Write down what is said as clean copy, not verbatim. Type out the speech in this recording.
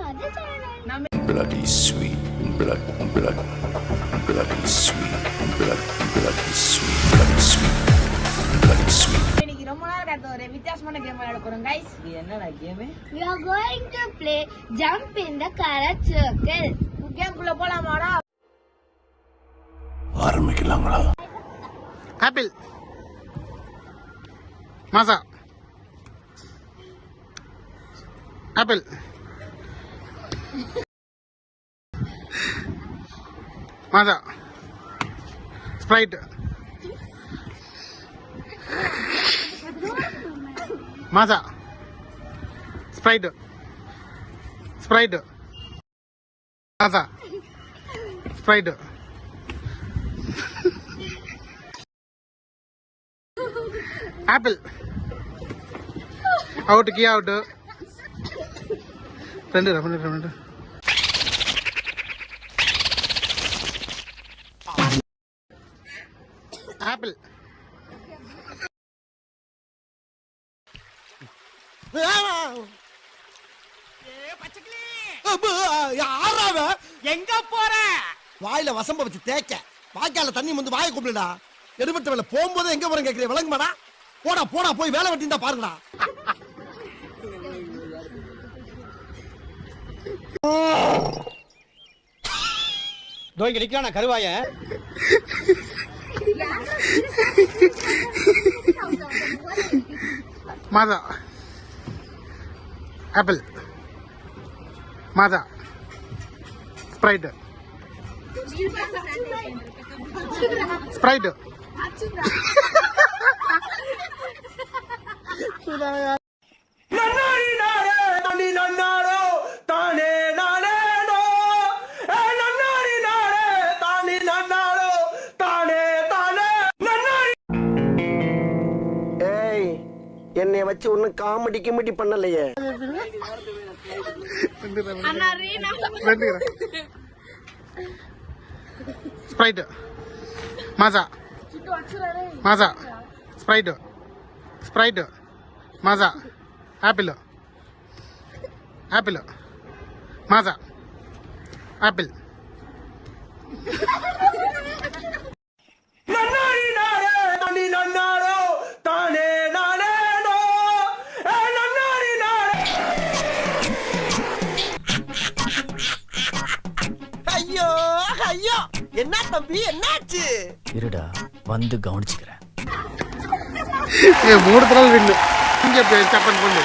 Bloody sweet, bloody sweet, bloody sweet. இன்னைக்கு ரொம்ப நாள் கத்த ஒரு வித்தியாசமான கேம் விளையாட போறோம் गाइस. இது என்னடா game? We are going to play jump in the carrot circle. கேம்க்குள்ள போலாமாடா? ஆரம்பிக்கலாங்களா? Apple Maaza apple Maaza Sprite Maaza Sprite Sprite Maaza Sprite apple out கீ அவுட் ரெண்டு ஆப்பிள் எங்க போற? வாயில வசம்ப வச்சு தேய்க்க வாய்க்கால தண்ணி வந்து வாயை கூப்பிடுடா. எடுபட்ட வேலை போகும்போது எங்க போறேன் கேக்குறீங்க, விளங்குமாடா? போடா போடா போய் வேலை வெட்டி தான் பாருங்கடா. தோய்க்கு நிக்கிறானா கருவாய? மாதா ஆப்பிள் மாதா ஸ்ப்ரைட் ஸ்ப்ரைட் என்னைய வச்சு ஒன்னும் காமெடி கிமெடி பண்ணலையே. ஸ்ப்ரைட் மாசா மாசா ஸ்ப்ரைட் ஸ்ப்ரைட் மாசா ஆப்பிள் ஆப்பிள் மாசா ஆப்பிள் ஐயோ ஐயோ, என்ன தம்பி என்னாச்சு? இருடா வந்து கவனிச்சுக்கிறேன். 3 தடவை வின்னு இங்க சப்பன் பண்ணு.